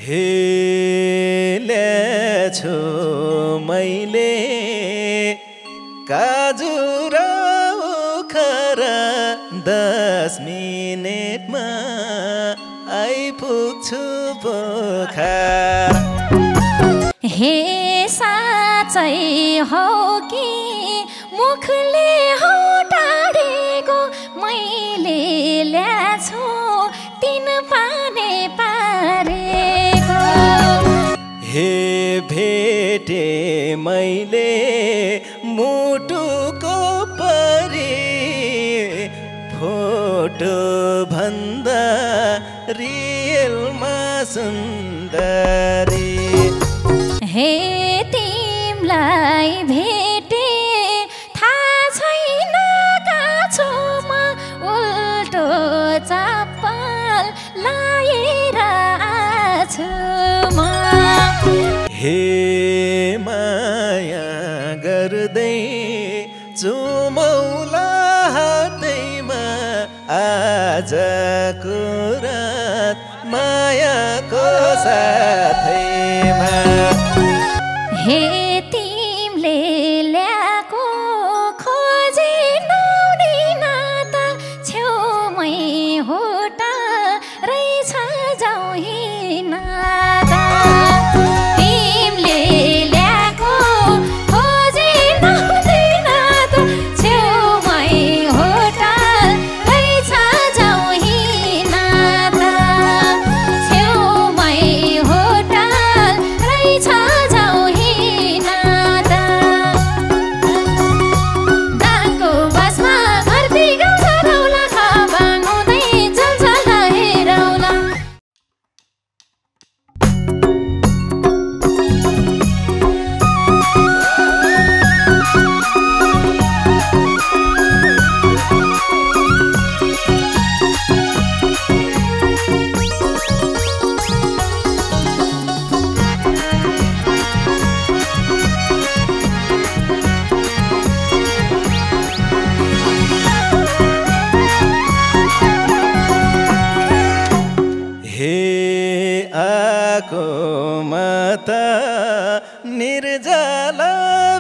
हेलेछु मैले काजु र उखरा 10 मिनेटमा आइपुग्छु पोखरा। हे साँच्चै हो कि मुखले हो टाढेको मैले ल्याछु 3 पाने पारेको। हे भेटे मैले मुटुको परी फोटो भन्दा रियलमा सुन्दरी। हे तिमलाई भेटे थाहा छैन काछोमा उल्टो चप्पल लाएर आछु म। हे माया गर्दै चुमौला हातैमा आजको रात मायाको साथैमा। हे तिमीले ल्याएको खोजी नौनी नाता छेउमै होटल रहेछ जाउँ नाता। तिमीले ल्याएको खोजी नौनी नाता छेउमै होटल रहेछ जाउँ नाता। छेउमै होटल रहेछ जाउँ नाता। दाङको बसमा घरती गाउँ झरौला खबाङ हुँदै जलजल हेरौला। हे आको माता निर्जला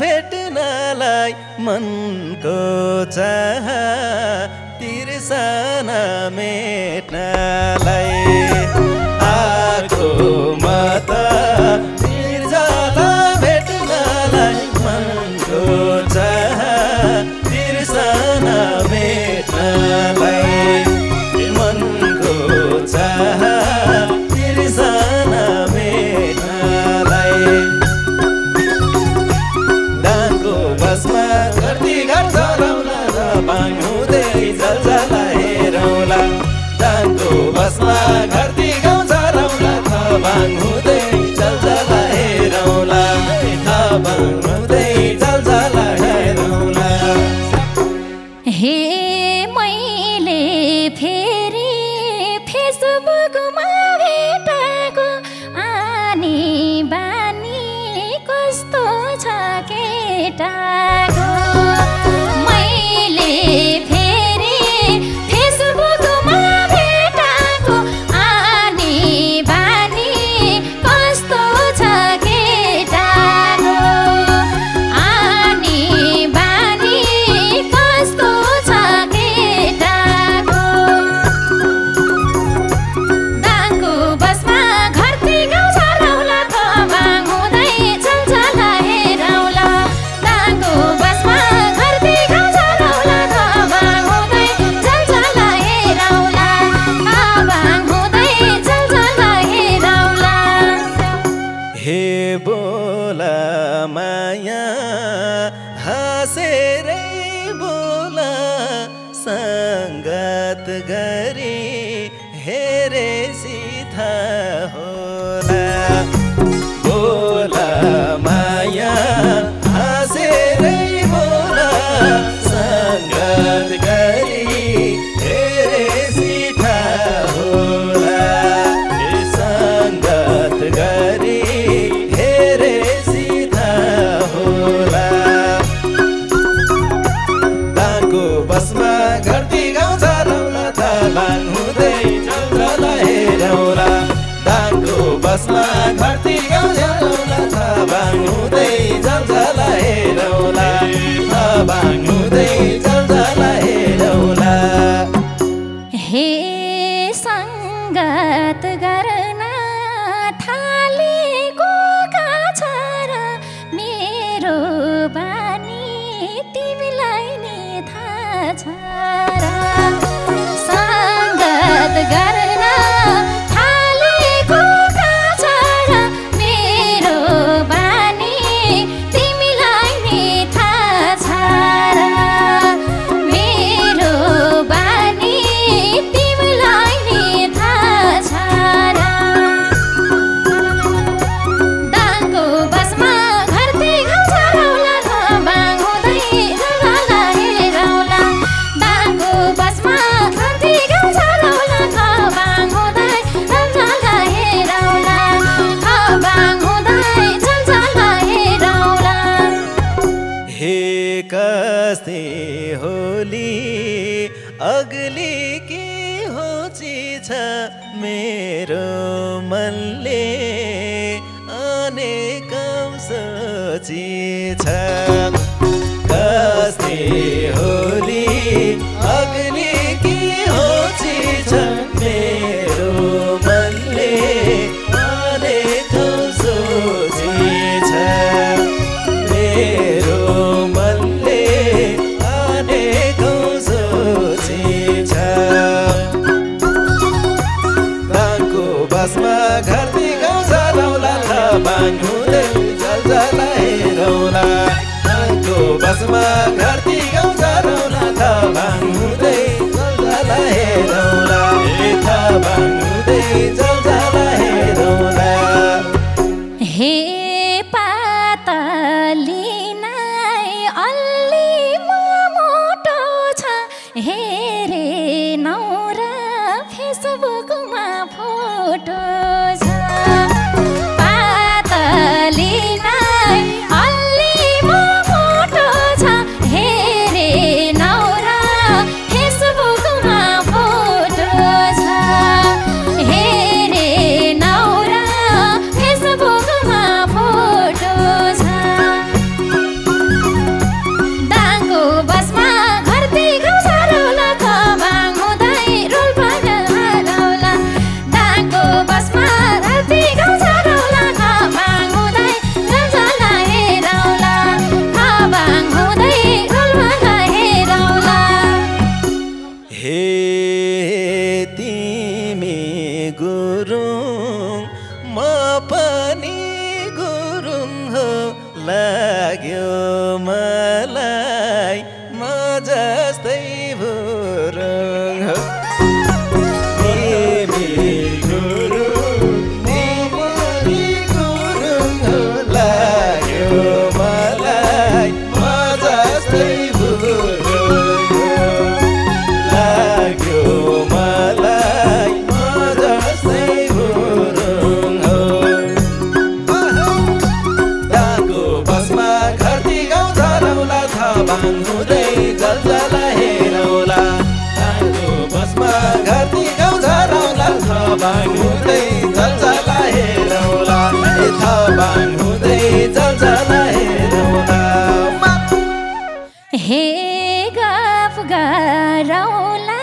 भेट्नलाई मनको चाह तिर्सना मेट्नलाई। आको माता निर्जला भेट्नलाई मनको चाह तिर्सना मेट्नलाई। मनको चाह तिर्सना मेट्नलाई। दाङको बसमा घरती घर झरौला खबाङ हुँदै जलजल हेरौला। दाङको बसमा घरती गाउँ झरौला खबाङ हुँदै जलजल हेरौला। खबाङ हुँदै जलजल हेरौला। हे मैले फेरि फेसबुकमा भेटाएको आनी बानी कस्तो छ केटाको। मैले फेरि फेसबुकमा भेटाएको आनी बानी बसमा घरती गाउँ हेरौँला थाबाङ हुँदै जलजला हेरौँला थाबाङ हुँदै जलजला हेरौँला हे सङ्गत गर्न थालेको काछ र मेरो बानी तिमीलाई नि थाहा छ र सङ्गत गर्न थालेको काछ र मेरो बानी तिमीलाई नि थाहा छ र मेरो बानी तिमीलाई नि थाहा छ र दाङको बसमा घरती गाउँ झरौँला थाबाङ हुँदै जलजला हेरौँला दाङको बसमा घरती गाउँ झरौँला थाबाङ हुँदै जलजला हेरौँला थाबाङ हुँदै जलजला हेरौँला हे कस्ते होली अग्ली के होची छ मेरो मनले अनेकौं सोची छ कस्ते होली अग्ली के होची छ मेरो मनले अनेकौं सोची छ मेरो मनले अनेकौं सोची छ दाङको बसमा घरती गाउँ झरौँला थाबाङ हुँदै जलजला हेरौँला दाङको बसमा घरती गाउँ झरौँला थाबाङ हुँदै जलजला हेरौँला थाबाङ हुँदै जलजला हेरौँला हे पातली नै अलि मोटो छ हेरे नौरा फेसबुकमा फोटो छ पातली नै अलि मोटो छ हेरे नौरा फेसबुकमा फोटो छ हेरे नौरा फेसबुकमा फोटो छ दाङको बसमा घरती गाउँ झरौँला थाबाङ हुँदै रोल्पामा हेरौँला दाङको बसमा घरती गाउँ झरौँला थाबाङ हुँदै जलजला हेरौँला थाबाङ हुँदै रोल्पामा हेरौँला हे तिमी गुरुङ म पनि गुरुङ हो लाग्यो मलाई म जस्तै भुरुङ हो तिमी गुरुङ म पनि गुरुङ हो लाग्यो मलाई म जस्तै भुरुङ हो लाग्यो मलाई म जस्तै भुरुङ हो दाङको बसमा घरती गाउँ झरौँला थाबाङ हुँदै जलजला हेरौँला दाङको बसमा घरती गाउँ झरौँला थाबाङ हुँदै जलजला हेरौँला थाबाङ हुँदै जलजला हेरौँला हे गफ गरौँला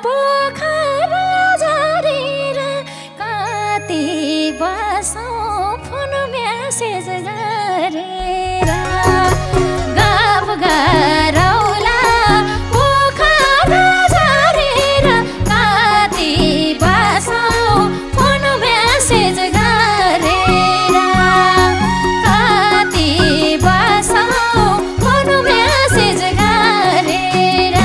पोखरा झरेर कति बसौँ फोन म्यासेज गरेर गफ गरौँला पोखरा झरेर कति बसौँ फोन म्यासेज गरेर कति बसौँ फोन म्यासेज गरेर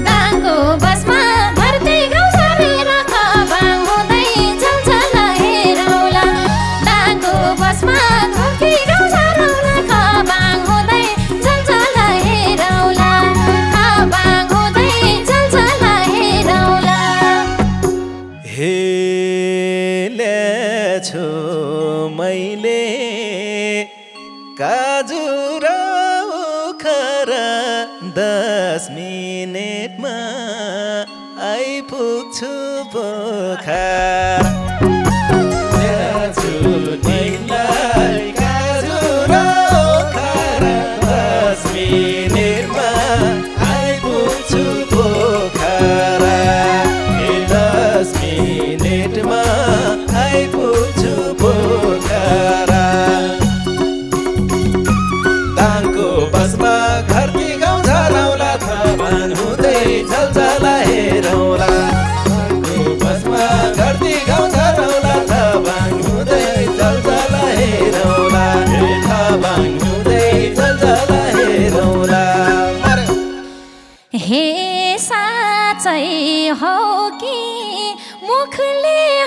दाङको बसमा घरती गाउँ झरेर थाबाङ हुँदै जलजला हेरौँला दाङको बसमा घरती गाउँ झरौँला थाबाङ हुँदै जलजला हेरौँला थाबाङ हुँदै जलजला हेरौँला हे ल्याछु मैले काजु र उखरा 10 मिनेटमा आइपुग्छु पोखरा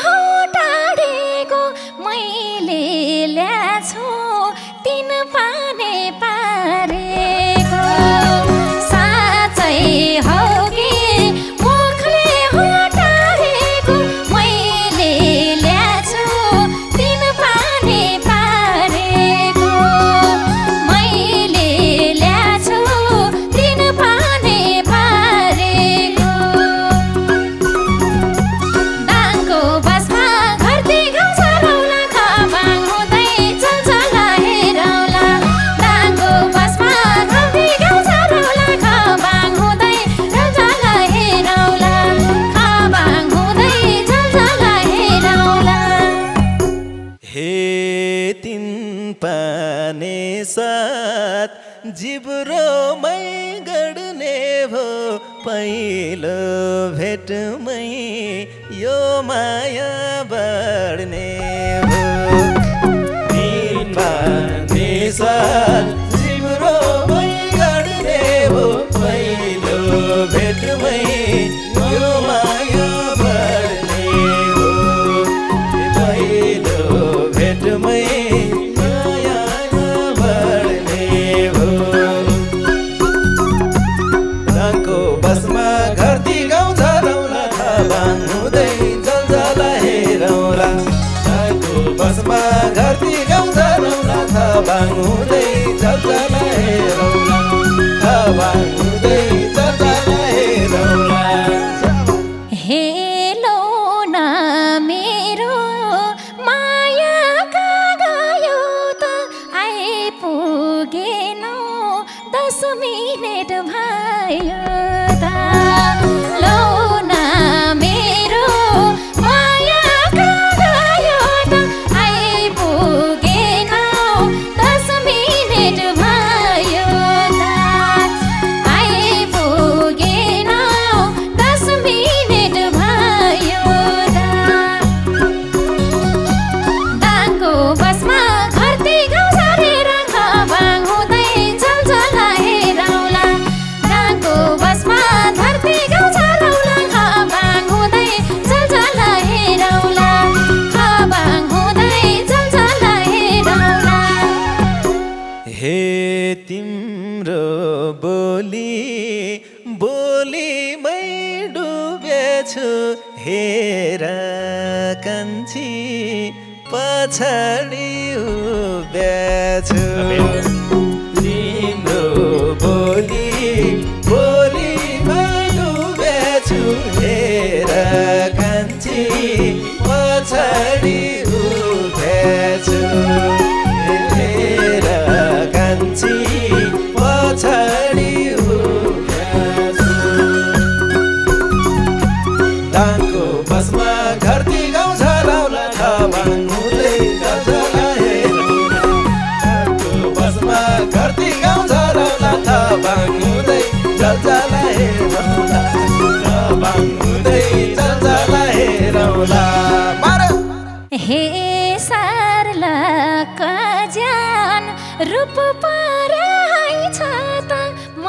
हौ टाढेको मैले ल्याछु तिन पाने पारेको साँच्चै हौ कि मुखले हौ टाढेको मैले ल्याछु तिन पाने पारेको मैले ल्याछु तिन पाने पारेको दाङको बसमा घरती गाउँ झरौला खबाङ हुँदै चल्चल हेरौला दाङको बसमा घरती गाउँ झरौला खबाङ हुँदै चल्चल हेरौला खबाङ हुँदै चल्चल हेरौला हे तिन पाने साथ जिब्रोमै गड्ने भो पहिलो भेटमै यो माया बढ्ने भो तिन पाने साथ जिब्रोमै गड्ने भो पहिलो भेटमै यो माया बढ्ने भो पहिलो भेटमै माया बढ्ने भो दाङको बसमा घरती गाउँ झरौला खबाङ हुँदै जलजल हेरौला दाङको बसमा घरती गाउँ झरौला खबाङ हुँदै जलजल हेरौला खबाङ हुँदै जलजल हेरौला हेलो न मेरो मायाका गयो त आइपुगेनौ 10 मिनेट भयो त लौ न मेरो मायाका गयो त आइपुगेनौ 10 मिनेट भयो त आइपुगेनौ 10 मिनेट भयो त दाङको बसमा घरती गाउँ झरेर खबाङ हुँदै चल्चल हेरौला दाङको बसमा घरती गाउँ झरौला खबाङ हुँदै चल्चल हेरौला खबाङ हुँदै चल्चल हेरौला हे तिम्रो बोली बोलीमै डुबेछु हेर कान्छी पछाडि उभ्याछु तिम्रो बोली बोलीमै डुबेछु हेर कान्छी पछाडि उभ्याछु हेर कान्छी पछाडि उभ्याछु दाङको बसमा घरती गाउँ झरौला खबाङ हुँदै जलजल हेरौला दाङको बसमा घरती गाउँ झरौला खबाङ हुँदै जलजल हेरौला खबाङ हुँदै जलजल हेरौला हे सार्लका ज्यान रूप पराइ छ त म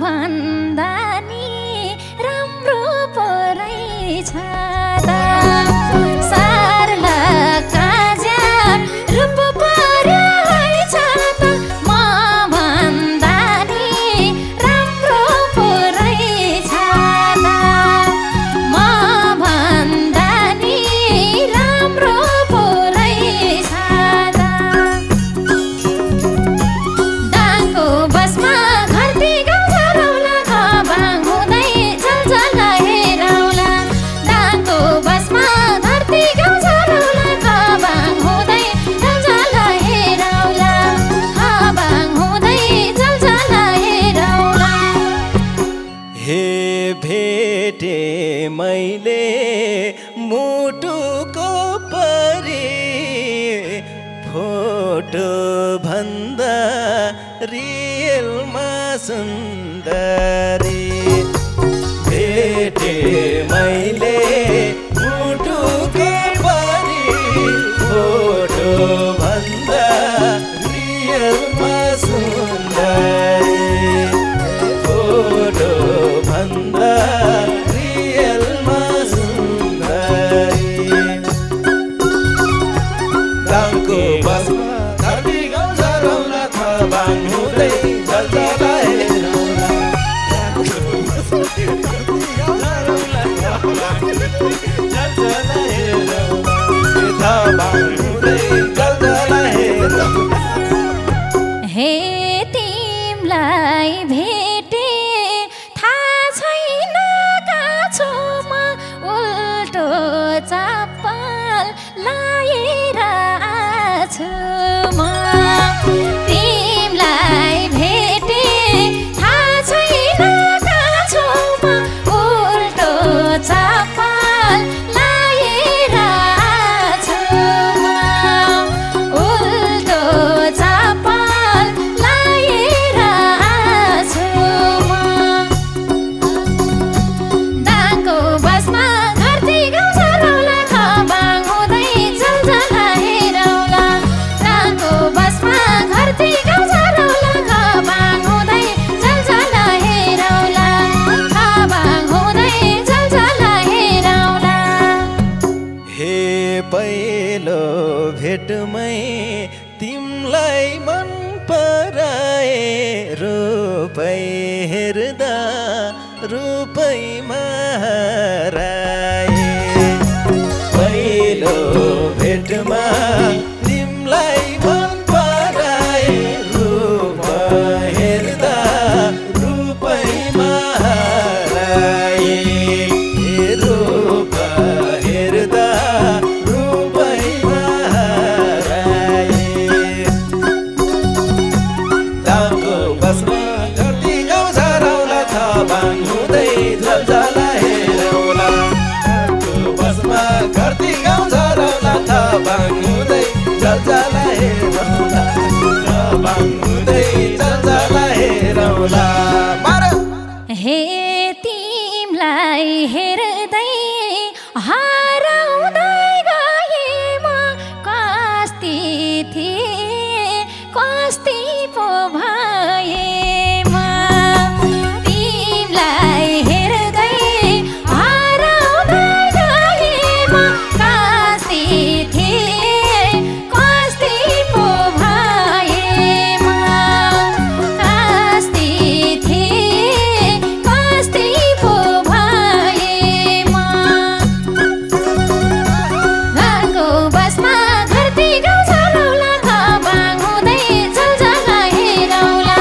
भन्दा नि राम्रो पराइ छ त सार्लका ज्यान रूप पराइ छ त म भन्दा नि राम्रो पराइ छ त म भन्दा नि राम्रो पराइ छ त दाङको बसमा घरती गाउँ झरौला खबाङ हुँदै चल्चल हेरौला दाङको बसमा घरती गाउँ झरौला खबाङ हुँदै चल्चल हेरौला खबाङ हुँदै चल्चल हेरौला हे भेटे मैले मुटुको परी फोटो भन्दा रियलमा सुन्दरी भेटे मैले मुटुको परी फोटो भन्दा रियलमा सुन्दरी फोटो भन्दा रियलमा सुन्दरी चप्पल लाएर आछु म तिमीलाई भेटे थाहा छैन कहाँ छु म उल्टो चप्पल लाएर आछु म उल्टो चप्पल लाएर आछु म दाङको बसमा घरती गाउँ झरौला खबाङ हुँदै जलजला हेरौला दाङको बसमा घरती गाउँ झरौला खबाङ हुँदै जलजला हेरौला खबाङ हुँदै जलजला हेरौला हे पहिलो भेटमै तिमलाई मन पराए रूपै हेर्दा रूपैमा हराए पहिलो भेटमा तिमलाई मन पराए रूप हेर्दा रूपैमा हराए रूप हेर्दा रूपैमा हराए दाङको बसमा घरती गाउँ झरौला खबाङ हुँदै जलजला हेरौला दाङको बसमा घरती गाउँ झरौला खबाङ हुँदै जलजला हेरौला खबाङ हुँदै जलजला हेरौला हे तिमलाई हेर्दै हराउँदै गए म कस्ती थिए कस्ती पो भए म तिमलाई हेर्दै हराउँदै गए म कस्ती थिए कस्ती पो भए म कस्ती थिए कस्ती पो भए म दाङको बसमा घरती गाउँ झरौला खबाङ हुँदै जलजला हेरौला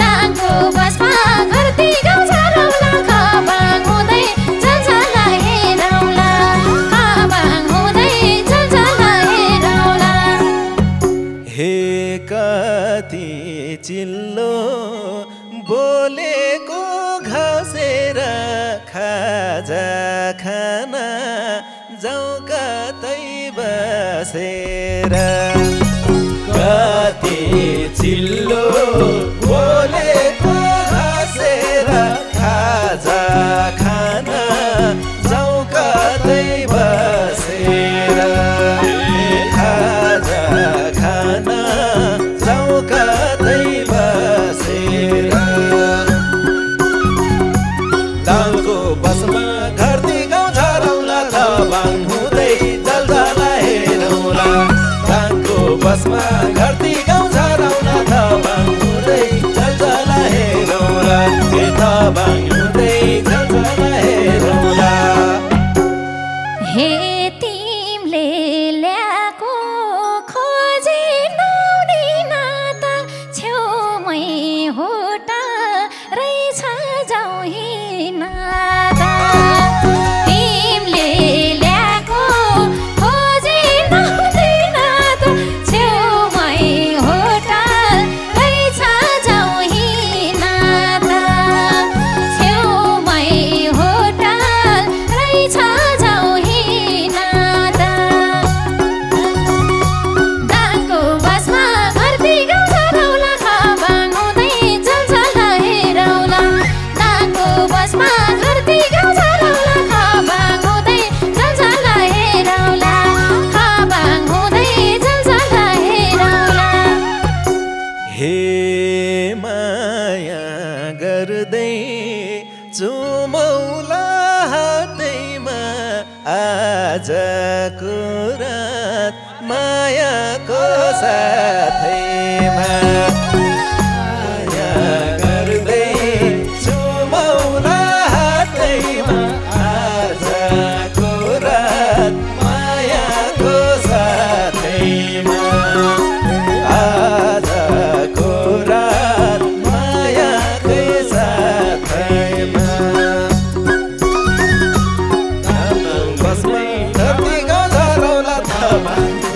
दाङको बसमा घरती गाउँ झरौला खबाङ हुँदै जलजला हेरौला खबाङ हुँदै जलजला हेरौला हे कति चिल्लो बोलेको घसेर खाजा खाना जाउँ कतै बसेर कति चिल्लो बोलेको घसेर खाजा खाना जाउँ कतै बसेर खाजा खाना जाउँ कतै बसेर दाङको बसमा घरती गाउँ झरौला खबाङ हुँदै जलजला हेरौला दाङको बसमा घरती गाउँ झरौला खबाङ हुँदै जलजला हेरौला खबाङ हुँदै जलजला हेरौला हे तिमीले ल्याएको खोजी नौनी नाता छेउमै होटल रहेछ जाउँ नाता तिमीले ल्याएको खोजी नौनी नाता छेउमै होटल रहेछ जाउँ नाता छेउमै होटल रहेछ जाउँ नाता दाङको बसमा घरती गाउँ झरौला खबाङ हुँदै जलजला हेरौला दाङको बसमा घरती गाउँ झरौला खबाङ हुँदै जलजला हेरौला खबाङ हुँदै जलजला हेरौला हे माया गर्दै चुमौला हातैमा आजको रात मायाको साथैमा माया गर्दै चुमौला हातैमा आजको रात मायाको साथैमा आजको रात मायाकै साथैमा बसमै भन्दै